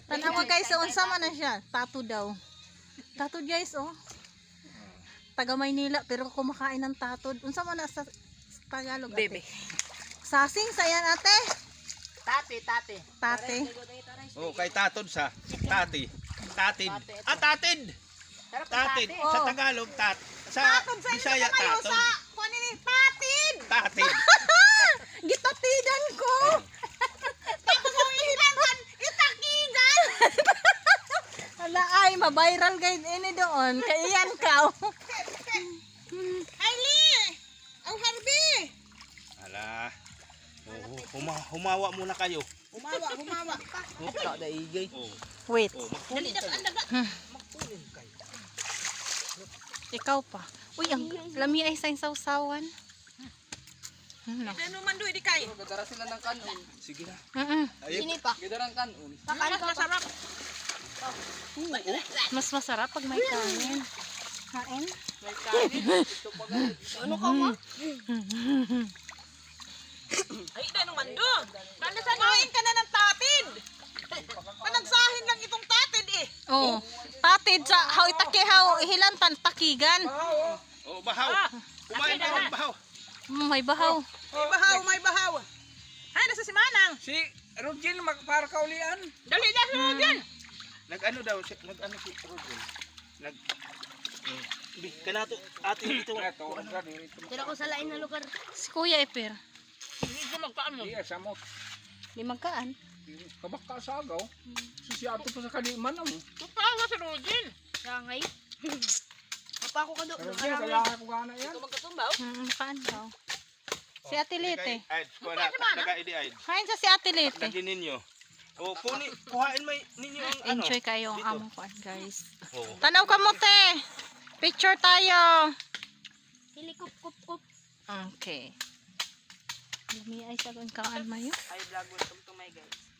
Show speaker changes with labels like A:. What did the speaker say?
A: Tanawa guys, unsa man na siya? Tato daw. Tato guys, oh. Taga Maynila pero kumakain ng tato. Unsa man na sa Tagalog? Ate?
B: Bebe.
A: Sasing sayan ate.
B: Tate.
A: Tate.
C: Oh, kay tatod sa tati. Tatid. Ah, tatid. Tatid.
A: Oh.
C: Sa Tagalog, sa
A: Tatod sa inyo
C: Bisaya,
A: kayo
C: tatod.
A: sa kunin tatid.
C: Tatid.
A: Gitatidan ko. Tapos ang ihilangan, itakidan. Ala ay, mabiral guys ini doon. Kaiyan ka. Ali! Ang harbi!
C: Ala. Humawa muna kayo.
B: Humawa. Ito da igay.
C: Oh.
A: Wait.
C: Oh,
B: Dali na ang daga.
A: Ikaw pa. Uy, ang lami ay sa sausawan.
B: Ano man do di kay.
D: Gadara sila ng kanon.
C: sige na.
B: Sini pa.
D: Gadara ng kanon.
B: Mas masarap.
A: Mas masarap pag may kanin. Kain?
D: May kanin. Ito pa ganun.
B: Ano ka mo? Ay, ano man do? Kumain ka na ng tatid. Panagsahin lang itong tatid eh.
A: Oh. Tatid sa how itakihaw ihilantan takigan.
C: Oh, bahaw. Kumain ka ng bahaw.
A: May bahaw.
B: May bahaw. Ay, nasa si Manang.
D: Si Rogin magpara kaulian.
B: Dali na si Rogin.
C: Nag-ano daw, nag-ano si Rodel. Kanato ate dito.
D: Ito, dito.
B: Tira ko sa lain na lugar.
A: Si Kuya Eper.
B: Dito magkaan mo.
D: Iya samot.
A: Limagkaan.
D: Kabaka sa agaw. Si ato pa sa kaniman mo.
B: Tupawa si Rogin.
A: Langay.
B: Papa ko ka do.
D: Rogin, kailangan ko gana yan.
B: Magkatumbaw.
A: Kaan daw. Si Ate Lete.
C: Ay, kuha nag-ID ay.
A: Kain sa si Ate Lete.
C: Lagyan ninyo. Oh, kuhain may ninyo ang ano.
A: Enjoy kayo ang
C: Dito.
A: among kuan guys.
C: Oh.
A: Tanaw ka mo te. Picture tayo.
B: Hili kup.
A: Okay. Lami ay sa kaan mayo.
B: Hi vlog, welcome to my guys.